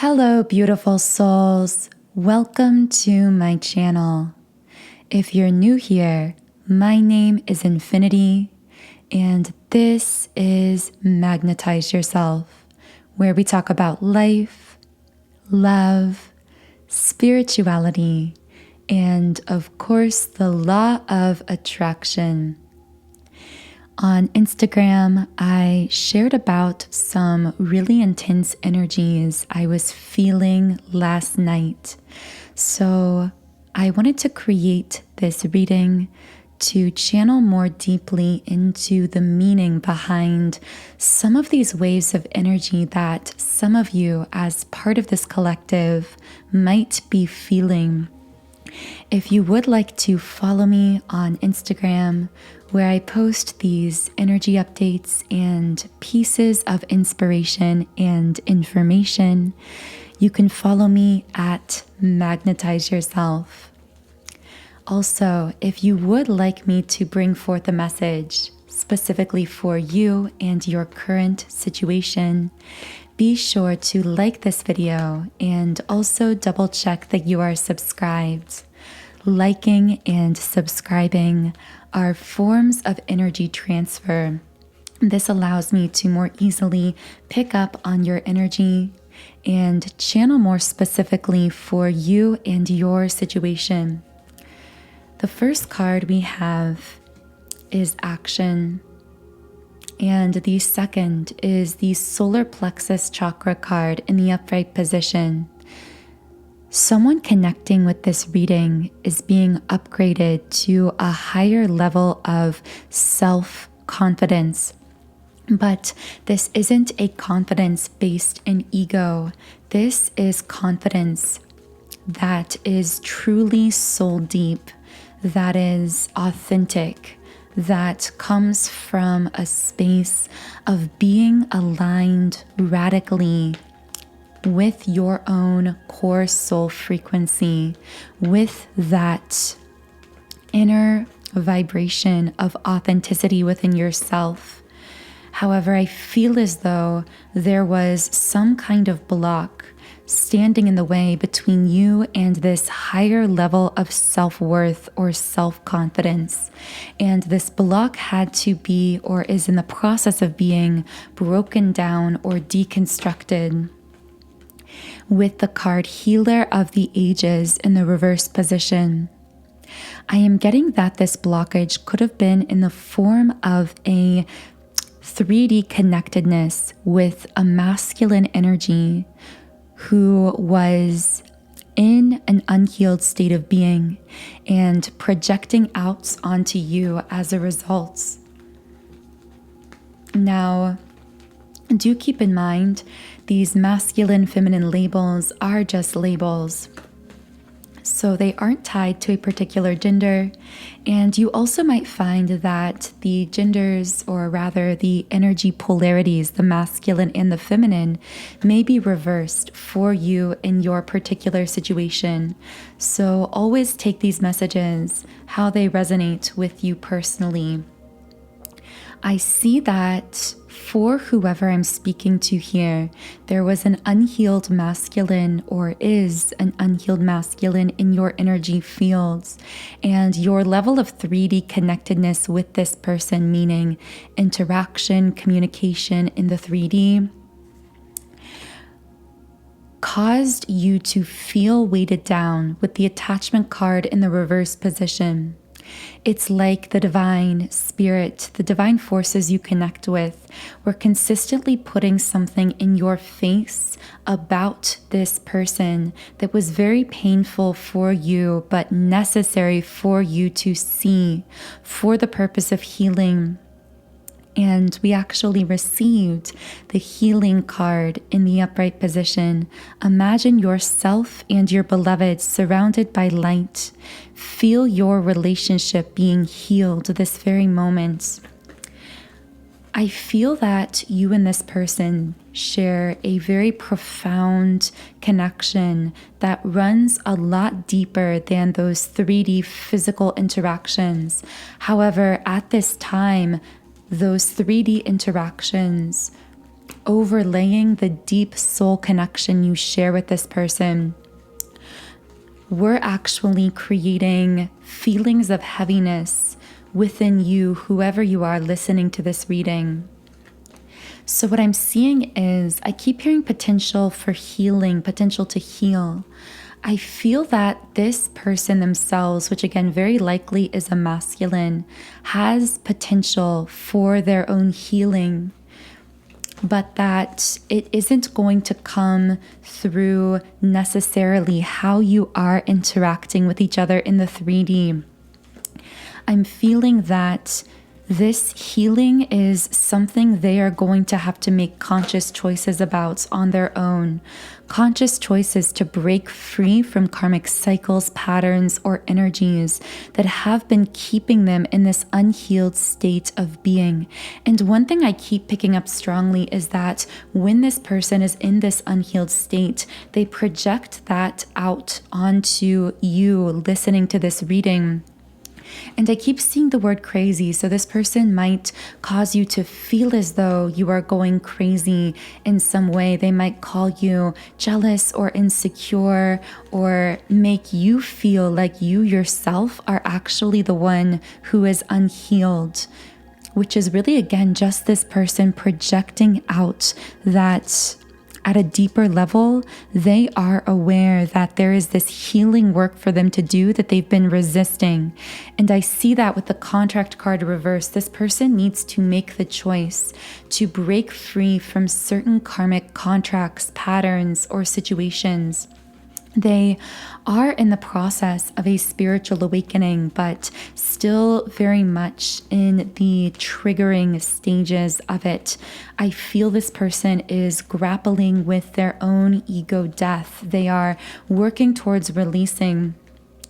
Hello, beautiful souls. Welcome to my channel. If you're new here, my name is Infinity, and this is Magnetize Yourself, where we talk about life, love, spirituality, and of course, the law of attraction. On Instagram, I shared about some really intense energies I was feeling last night. So I wanted to create this reading to channel more deeply into the meaning behind some of these waves of energy that some of you, as part of this collective, might be feeling. If you would like to follow me on Instagram, where I post these energy updates and pieces of inspiration and information, you can follow me at Magnetize Yourself. Also, if you would like me to bring forth a message specifically for you and your current situation, be sure to like this video and also double check that you are subscribed. Liking and subscribing are forms of energy transfer. This allows me to more easily pick up on your energy and channel more specifically for you and your situation. The first card we have is action, and the second is the solar plexus chakra card in the upright position. Someone connecting with this reading is being upgraded to a higher level of self-confidence. But this isn't a confidence based in ego. This is confidence that is truly soul deep, that is authentic, that comes from a space of being aligned radically with your own core soul frequency, with that inner vibration of authenticity within yourself. However, I feel as though there was some kind of block standing in the way between you and this higher level of self-worth or self-confidence. And this block had to be, or is in the process of being, broken down or deconstructed. With the card Healer of the Ages in the reverse position, I am getting that this blockage could have been in the form of a 3D connectedness with a masculine energy who was in an unhealed state of being and projecting out onto you as a result. Now, do keep in mind, these masculine, feminine labels are just labels. So they aren't tied to a particular gender. And you also might find that the genders, or rather the energy polarities, the masculine and the feminine, may be reversed for you in your particular situation. So always take these messages, how they resonate with you personally. I see that for whoever I'm speaking to here, there was an unhealed masculine, or is an unhealed masculine in your energy fields, and your level of 3D connectedness with this person, meaning interaction, communication in the 3D, caused you to feel weighted down with the attachment card in the reverse position. It's like the divine spirit, the divine forces you connect with, were consistently putting something in your face about this person that was very painful for you, but necessary for you to see for the purpose of healing. And we actually received the healing card in the upright position. Imagine yourself and your beloved surrounded by light. Feel your relationship being healed this very moment. I feel that you and this person share a very profound connection that runs a lot deeper than those 3D physical interactions. However, at this time, those 3D interactions overlaying the deep soul connection you share with this person, we're actually creating feelings of heaviness within you, whoever you are listening to this reading. So what I'm seeing is I keep hearing potential for healing, potential to heal. I feel that this person themselves, which again very likely is a masculine, has potential for their own healing, but that it isn't going to come through necessarily how you are interacting with each other in the 3D. I'm feeling that this healing is something they are going to have to make conscious choices about on their own. Conscious choices to break free from karmic cycles, patterns, or energies that have been keeping them in this unhealed state of being. And one thing I keep picking up strongly is that when this person is in this unhealed state, they project that out onto you listening to this reading. And I keep seeing the word crazy. So this person might cause you to feel as though you are going crazy in some way. They might call you jealous or insecure, or make you feel like you yourself are actually the one who is unhealed, which is really, again, just this person projecting out that at a deeper level, they are aware that there is this healing work for them to do that they've been resisting. And I see that with the contract card reversed. This person needs to make the choice to break free from certain karmic contracts, patterns, or situations. They are in the process of a spiritual awakening, but still very much in the triggering stages of it. I feel this person is grappling with their own ego death. They are working towards releasing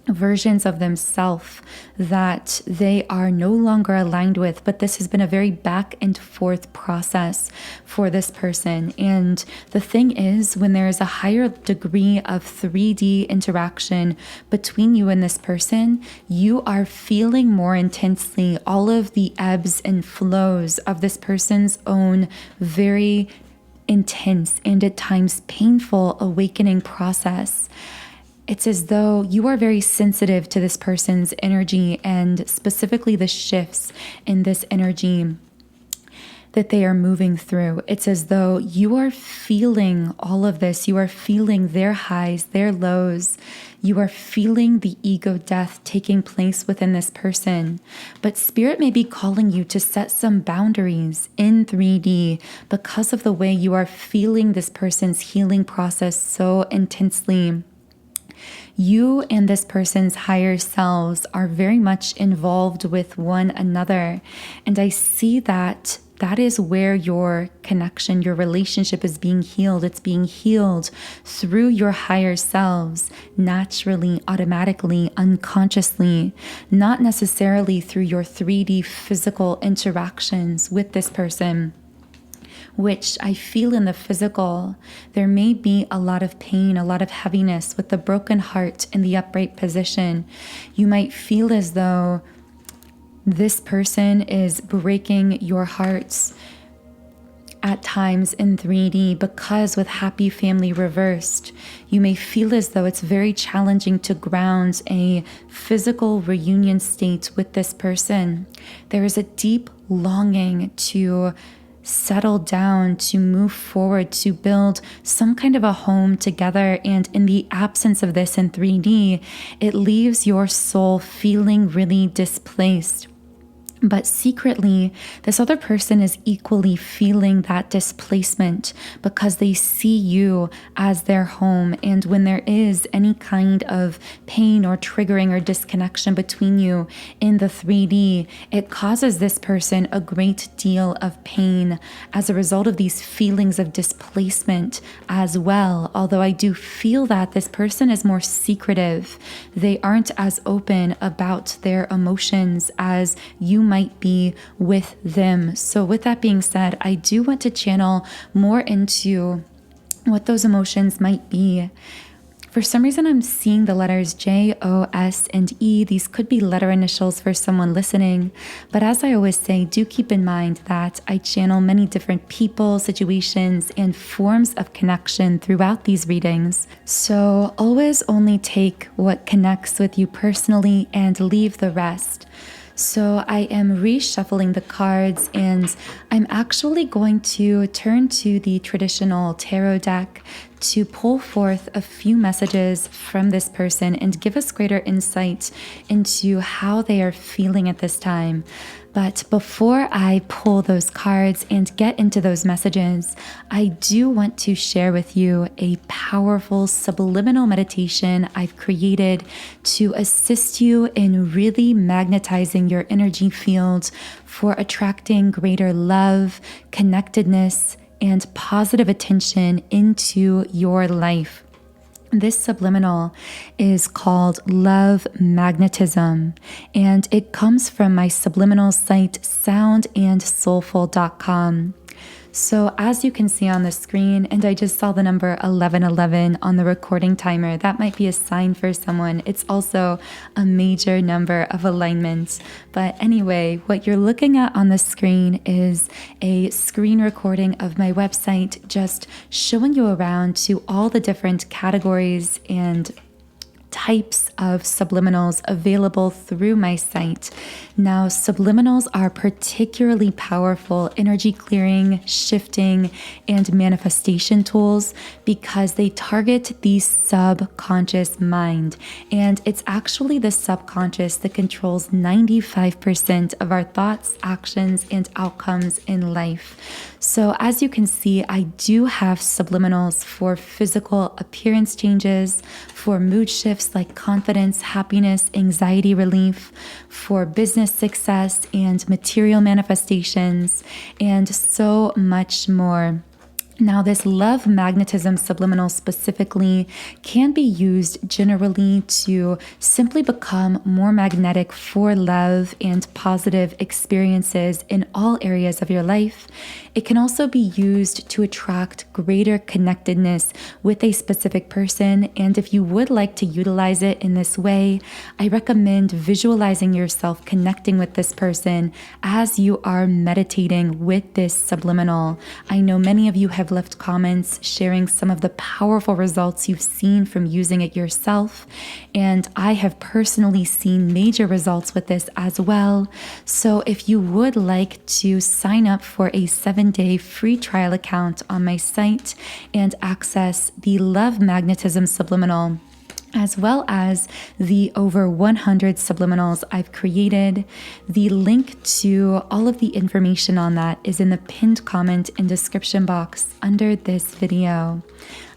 versions of themselves that they are no longer aligned with, but this has been a very back and forth process for this person. And the thing is, when there is a higher degree of 3D interaction between you and this person, you are feeling more intensely all of the ebbs and flows of this person's own very intense and at times painful awakening process. It's as though you are very sensitive to this person's energy, and specifically the shifts in this energy that they are moving through. It's as though you are feeling all of this. You are feeling their highs, their lows. You are feeling the ego death taking place within this person. But Spirit may be calling you to set some boundaries in 3D because of the way you are feeling this person's healing process so intensely. You and this person's higher selves are very much involved with one another. And I see that that is where your connection, your relationship is being healed. It's being healed through your higher selves, naturally, automatically, unconsciously, not necessarily through your 3D physical interactions with this person, which I feel in the physical. There may be a lot of pain, a lot of heaviness with the broken heart in the upright position. You might feel as though this person is breaking your hearts at times in 3D, because with happy family reversed, you may feel as though it's very challenging to ground a physical reunion state with this person. There is a deep longing to settle down, to move forward, to build some kind of a home together. And in the absence of this in 3D, it leaves your soul feeling really displaced. But secretly, this other person is equally feeling that displacement because they see you as their home. And when there is any kind of pain or triggering or disconnection between you in the 3D, it causes this person a great deal of pain as a result of these feelings of displacement as well. Although I do feel that this person is more secretive. They aren't as open about their emotions as you might be with them. So with that being said, I do want to channel more into what those emotions might be. For some reason, I'm seeing the letters J, O, S, and E. These could be letter initials for someone listening. But as I always say, do keep in mind that I channel many different people, situations, and forms of connection throughout these readings. So always only take what connects with you personally and leave the rest. So I am reshuffling the cards, and I'm actually going to turn to the traditional tarot deck to pull forth a few messages from this person and give us greater insight into how they are feeling at this time. But before I pull those cards and get into those messages, I do want to share with you a powerful subliminal meditation I've created to assist you in really magnetizing your energy field for attracting greater love, connectedness, and positive attention into your life. This subliminal is called Love Magnetism, and it comes from my subliminal site, soundandsoulful.com. So as you can see on the screen, and I just saw the number 1111 on the recording timer, that might be a sign for someone. It's also a major number of alignments. But anyway, what you're looking at on the screen is a screen recording of my website, just showing you around to all the different categories and types of subliminals available through my site. Now, subliminals are particularly powerful energy clearing, shifting, and manifestation tools because they target the subconscious mind. And it's actually the subconscious that controls 95% of our thoughts, actions, and outcomes in life. So as you can see, I do have subliminals for physical appearance changes, for mood shifts like confidence, happiness, anxiety relief, for business success and material manifestations, and so much more. Now, this love magnetism subliminal specifically can be used generally to simply become more magnetic for love and positive experiences in all areas of your life. It can also be used to attract greater connectedness with a specific person. And if you would like to utilize it in this way, I recommend visualizing yourself connecting with this person as you are meditating with this subliminal. I know many of you have left comments sharing some of the powerful results you've seen from using it yourself, and I have personally seen major results with this as well. So if you would like to sign up for a 7-day free trial account on my site and access the Love Magnetism Subliminal, as well as the over 100 subliminals I've created, the link to all of the information on that is in the pinned comment and description box under this video.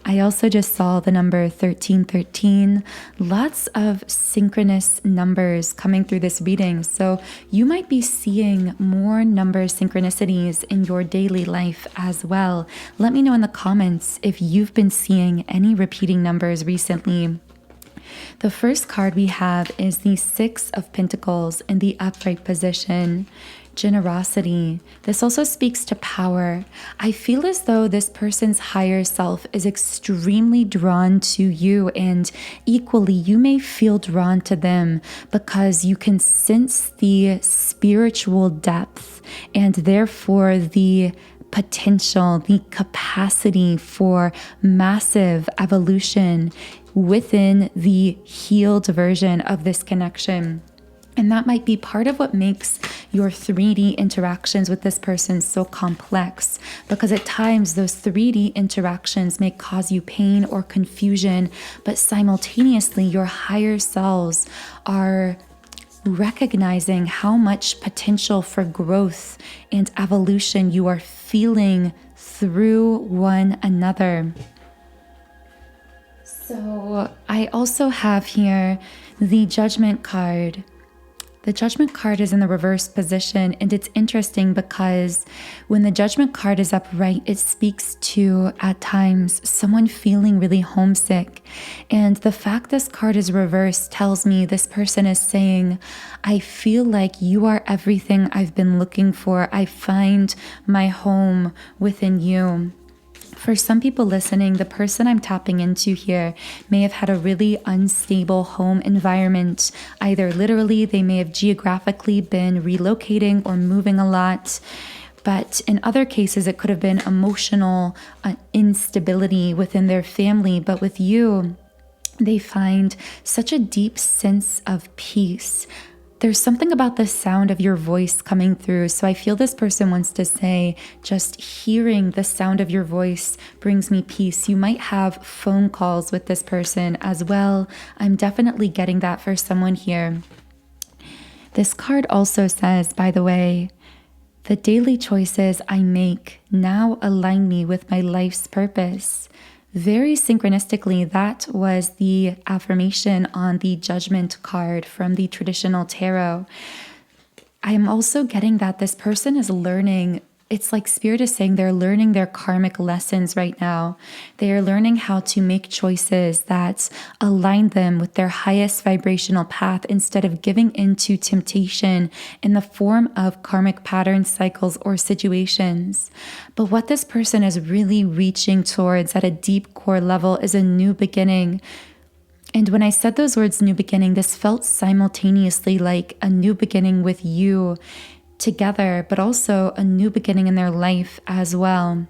I also just saw the number 1313, lots of synchronous numbers coming through this reading. So you might be seeing more number synchronicities in your daily life as well. Let me know in the comments if you've been seeing any repeating numbers recently. The first card we have is the Six of Pentacles in the upright position. Generosity. This also speaks to power. I feel as though this person's higher self is extremely drawn to you, and equally you may feel drawn to them because you can sense the spiritual depth and therefore the potential, the capacity for massive evolution within the healed version of this connection. And that might be part of what makes your 3D interactions with this person so complex, because at times those 3D interactions may cause you pain or confusion, but simultaneously your higher selves are recognizing how much potential for growth and evolution you are feeling through one another. So I also have here the Judgment card. The Judgment card is in the reverse position, and it's interesting because when the Judgment card is upright, it speaks to, at times, someone feeling really homesick. And the fact this card is reversed tells me this person is saying, I feel like you are everything I've been looking for. I find my home within you. For some people listening, the person I'm tapping into here may have had a really unstable home environment. Either literally, they may have geographically been relocating or moving a lot. But in other cases, it could have been emotional instability within their family. But with you, they find such a deep sense of peace. There's something about the sound of your voice coming through. So I feel this person wants to say, just hearing the sound of your voice brings me peace. You might have phone calls with this person as well. I'm definitely getting that for someone here. This card also says, by the way, the daily choices I make now align me with my life's purpose. Very synchronistically, that was the affirmation on the Judgment card from the traditional tarot. I am also getting that this person is learning. It's like Spirit is saying they're learning their karmic lessons right now. They are learning how to make choices that align them with their highest vibrational path instead of giving into temptation in the form of karmic pattern cycles or situations. But what this person is really reaching towards at a deep core level is a new beginning. And when I said those words, new beginning, this felt simultaneously like a new beginning with you together, but also a new beginning in their life as well.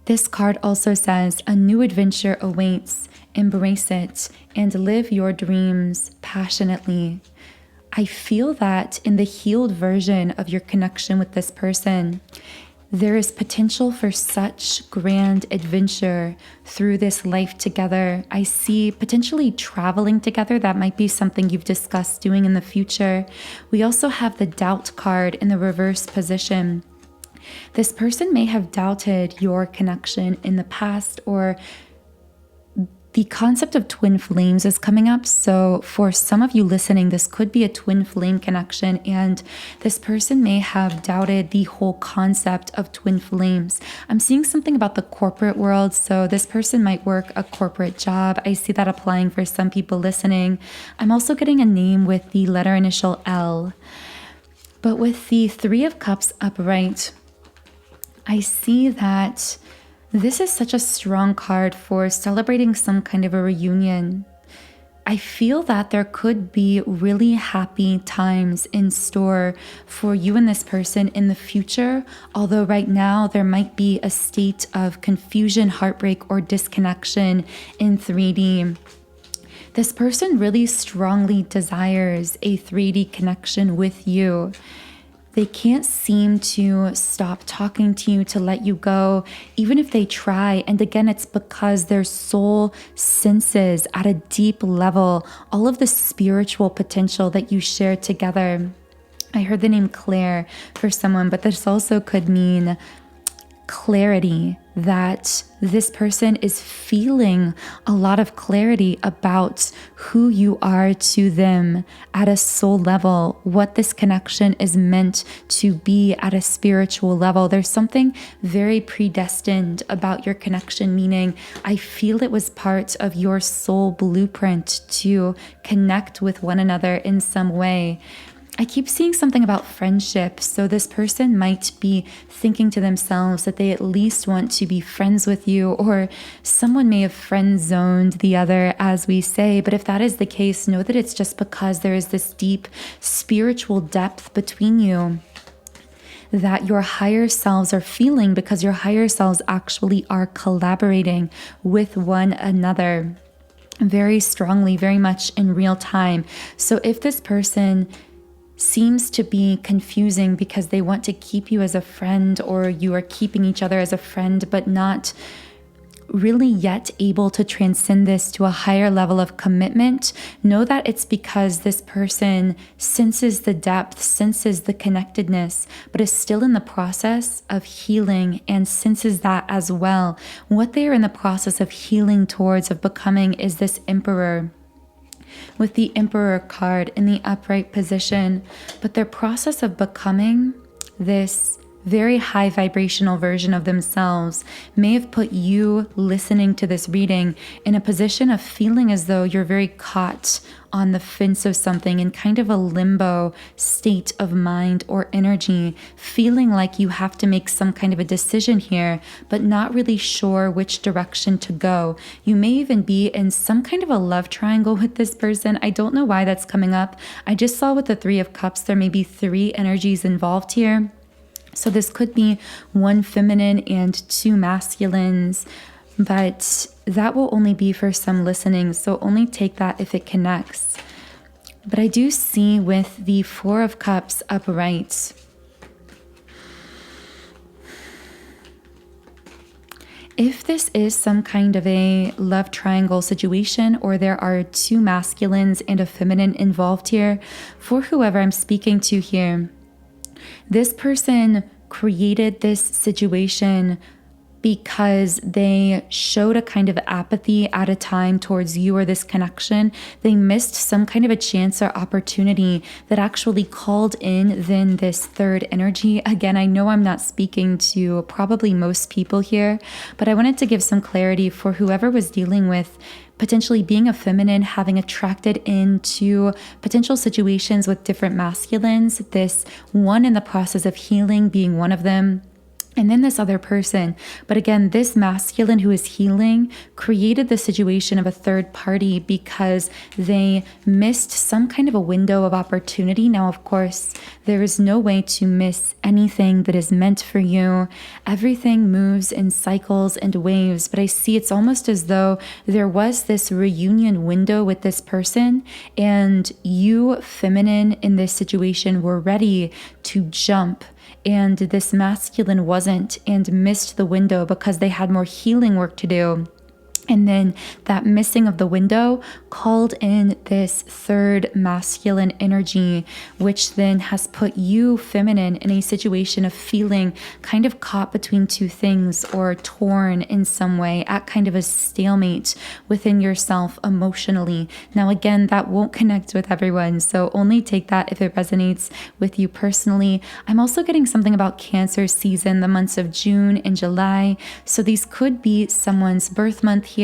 This card also says, a new adventure awaits. Embrace it and live your dreams passionately. I feel that in the healed version of your connection with this person, there is potential for such grand adventure through this life together. I see potentially traveling together. That might be something you've discussed doing in the future. We also have the doubt card in the reverse position. This person may have doubted your connection in the past, or the concept of twin flames is coming up. So for some of you listening, this could be a twin flame connection, and this person may have doubted the whole concept of twin flames. I'm seeing something about the corporate world. So this person might work a corporate job. I see that applying for some people listening. I'm also getting a name with the letter initial L. But with the Three of Cups upright, I see that this is such a strong card for celebrating some kind of a reunion. I feel that there could be really happy times in store for you and this person in the future, although right now there might be a state of confusion, heartbreak, or disconnection in 3D. This person really strongly desires a 3D connection with you. They can't seem to stop talking to you, to let you go, even if they try. And again, it's because their soul senses at a deep level all of the spiritual potential that you share together. I heard the name Claire for someone, but this also could mean clarity, that this person is feeling a lot of clarity about who you are to them at a soul level, what this connection is meant to be at a spiritual level. There's something very predestined about your connection, meaning I feel it was part of your soul blueprint to connect with one another in some way. I keep seeing something about friendship. So this person might be thinking to themselves that they at least want to be friends with you, or someone may have friend zoned the other, as we say. But if that is the case, know that it's just because there is this deep spiritual depth between you that your higher selves are feeling, because your higher selves actually are collaborating with one another very strongly, very much in real time. So if this person seems to be confusing because they want to keep you as a friend, or you are keeping each other as a friend, but not really yet able to transcend this to a higher level of commitment, know that it's because this person senses the depth, senses the connectedness, but is still in the process of healing and senses that as well. What they are in the process of healing towards, of becoming, is this Emperor, with the Emperor card in the upright position. But their process of becoming this very high vibrational version of themselves may have put you listening to this reading in a position of feeling as though you're very caught on the fence of something in kind of a limbo state of mind or energy, feeling like you have to make some kind of a decision here, but not really sure which direction to go. You may even be in some kind of a love triangle with this person. I don't know why that's coming up. I just saw with the Three of Cups, there may be three energies involved here. So this could be one feminine and two masculines, but that will only be for some listening. So only take that if it connects. But I do see with the Four of Cups upright, if this is some kind of a love triangle situation, or there are two masculines and a feminine involved here, for whoever I'm speaking to here, this person created this situation because they showed a kind of apathy at a time towards you or this connection. They missed some kind of a chance or opportunity that actually called in then this third energy. Again, I know I'm not speaking to probably most people here, but I wanted to give some clarity for whoever was dealing with potentially being a feminine, having attracted into potential situations with different masculines, this one in the process of healing being one of them, and then this other person. But again, this masculine who is healing created the situation of a third party because they missed some kind of a window of opportunity. Now, of course, there is no way to miss anything that is meant for you. Everything moves in cycles and waves, but I see it's almost as though there was this reunion window with this person, and you, feminine, in this situation were ready to jump, and this masculine wasn't and missed the window because they had more healing work to do. And then that missing of the window called in this third masculine energy, which then has put you, feminine, in a situation of feeling kind of caught between two things or torn in some way, at kind of a stalemate within yourself emotionally. Now, again, that won't connect with everyone, so only take that if it resonates with you personally. I'm also getting something about Cancer season, the months of June and July. So these could be someone's birth month here,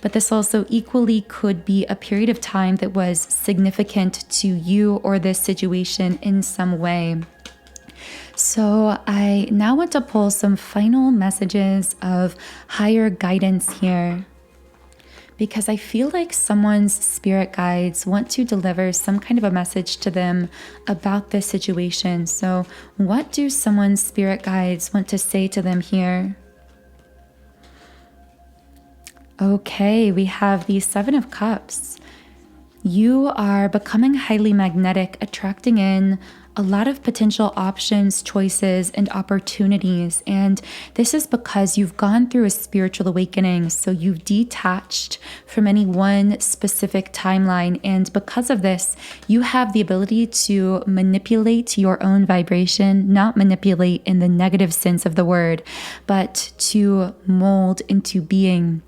but this also equally could be a period of time that was significant to you or this situation in some way. So I now want to pull some final messages of higher guidance here, because I feel like someone's spirit guides want to deliver some kind of a message to them about this situation. So what do someone's spirit guides want to say to them here? Okay, we have the Seven of Cups. You are becoming highly magnetic, attracting in a lot of potential options, choices, and opportunities. And this is because you've gone through a spiritual awakening. So you've detached from any one specific timeline. And because of this, you have the ability to manipulate your own vibration, not manipulate in the negative sense of the word, but to mold into being,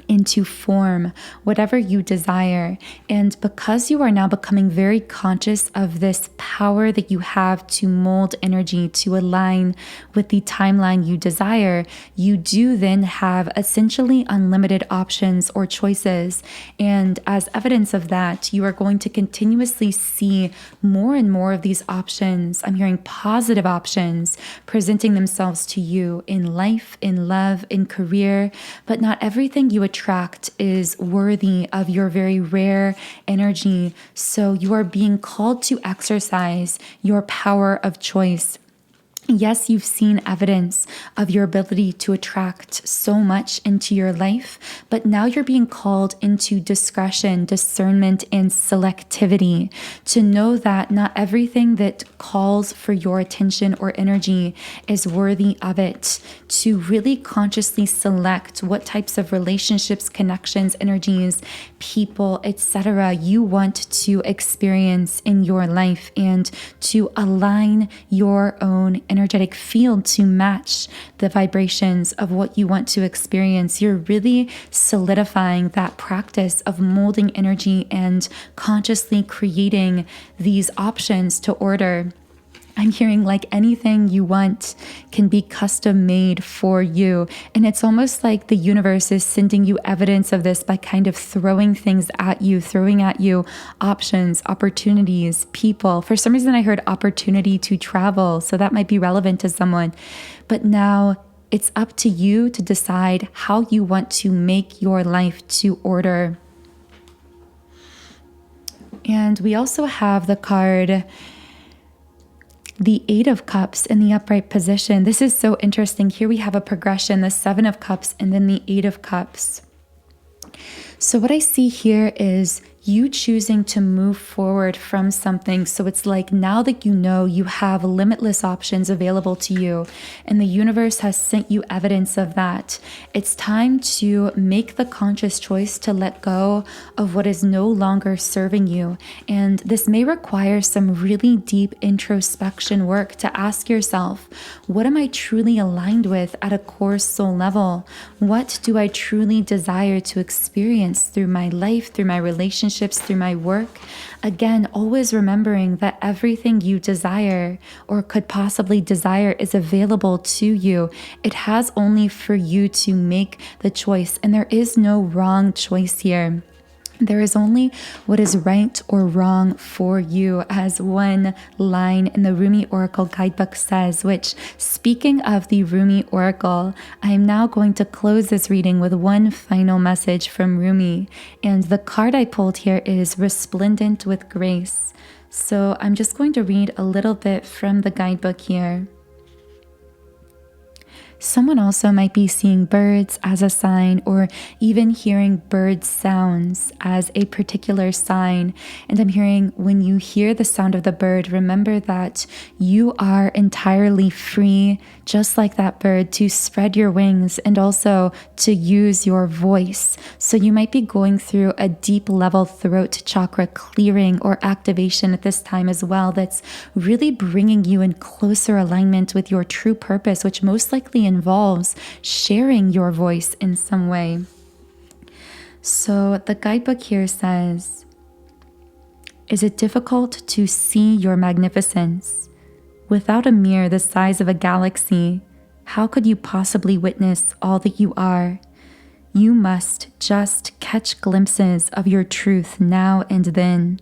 into form, whatever you desire. And because you are now becoming very conscious of this power that you have to mold energy, to align with the timeline you desire, you do then have essentially unlimited options or choices. And as evidence of that, you are going to continuously see more and more of these options. I'm hearing positive options presenting themselves to you in life, in love, in career, but not everything you attract is worthy of your very rare energy. So you are being called to exercise your power of choice. Yes, you've seen evidence of your ability to attract so much into your life, but now you're being called into discretion, discernment, and selectivity to know that not everything that calls for your attention or energy is worthy of it, to really consciously select what types of relationships, connections, energies, people, etc. you want to experience in your life, and to align your own energetic field to match the vibrations of what you want to experience. You're really solidifying that practice of molding energy and consciously creating these options to order. I'm hearing like anything you want can be custom made for you. And it's almost like the universe is sending you evidence of this by kind of throwing things at you, throwing at you options, opportunities, people. For some reason, I heard opportunity to travel. So that might be relevant to someone. But now it's up to you to decide how you want to make your life to order. And we also have the card, the Eight of Cups in the upright position. This is so interesting. Here we have a progression, the Seven of Cups and then the Eight of Cups. So what I see here is you choosing to move forward from something. So it's like now that you know you have limitless options available to you and the universe has sent you evidence of that. It's time to make the conscious choice to let go of what is no longer serving you. And this may require some really deep introspection work to ask yourself, what am I truly aligned with at a core soul level? What do I truly desire to experience through my life, through my relationships, through my work? Again, always remembering that everything you desire or could possibly desire is available to you. It has only for you to make the choice, and there is no wrong choice here. There is only what is right or wrong for you, as one line in the Rumi Oracle Guidebook says, which, speaking of the Rumi Oracle, I am now going to close this reading with one final message from Rumi. And the card I pulled here is Resplendent with Grace. So I'm just going to read a little bit from the guidebook here. Someone also might be seeing birds as a sign, or even hearing bird sounds as a particular sign. And I'm hearing, when you hear the sound of the bird, remember that you are entirely free, just like that bird, to spread your wings and also to use your voice. So you might be going through a deep level throat chakra clearing or activation at this time as well, that's really bringing you in closer alignment with your true purpose, which most likely involves sharing your voice in some way. So the guidebook here says, is it difficult to see your magnificence? Without a mirror the size of a galaxy, how could you possibly witness all that you are? You must just catch glimpses of your truth now and then.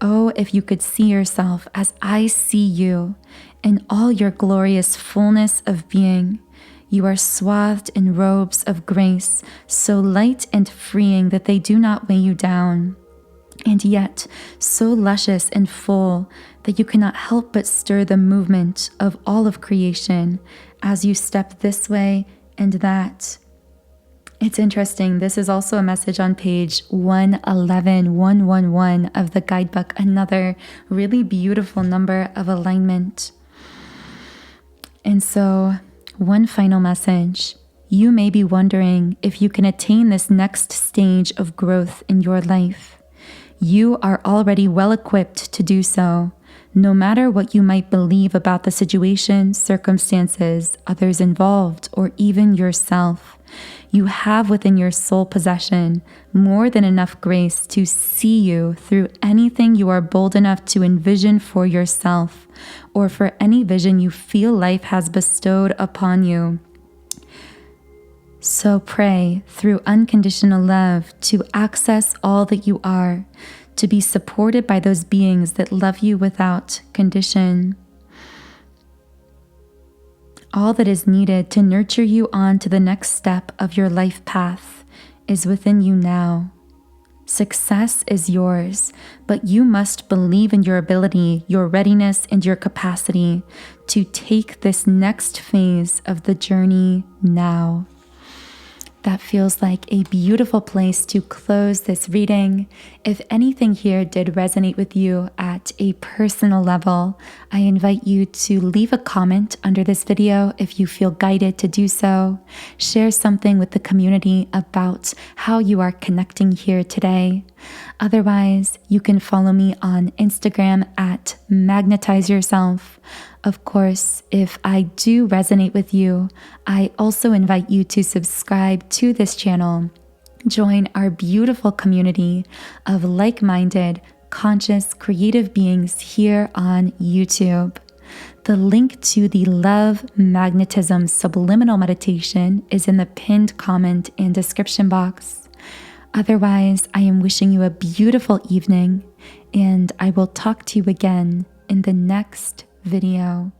Oh, if you could see yourself as I see you, in all your glorious fullness of being. You are swathed in robes of grace, so light and freeing that they do not weigh you down, and yet so luscious and full that you cannot help but stir the movement of all of creation as you step this way and that. It's interesting. This is also a message on page 111 of the guidebook, another really beautiful number of alignment. And so, one final message. You may be wondering if you can attain this next stage of growth in your life. You are already well equipped to do so, no matter what you might believe about the situation, circumstances, others involved, or even yourself. You have within your soul possession more than enough grace to see you through anything you are bold enough to envision for yourself, or for any vision you feel life has bestowed upon you. So pray through unconditional love to access all that you are, to be supported by those beings that love you without condition. All that is needed to nurture you on to the next step of your life path is within you now. Success is yours, but you must believe in your ability, your readiness, and your capacity to take this next phase of the journey now. That feels like a beautiful place to close this reading. If anything here did resonate with you at a personal level, I invite you to leave a comment under this video if you feel guided to do so. Share something with the community about how you are connecting here today. Otherwise, you can follow me on Instagram at Magnetize Yourself. Of course, if I do resonate with you, I also invite you to subscribe to this channel. Join our beautiful community of like-minded, conscious, creative beings here on YouTube. The link to the Love Magnetism Subliminal Meditation is in the pinned comment and description box. Otherwise, I am wishing you a beautiful evening, and I will talk to you again in the next video.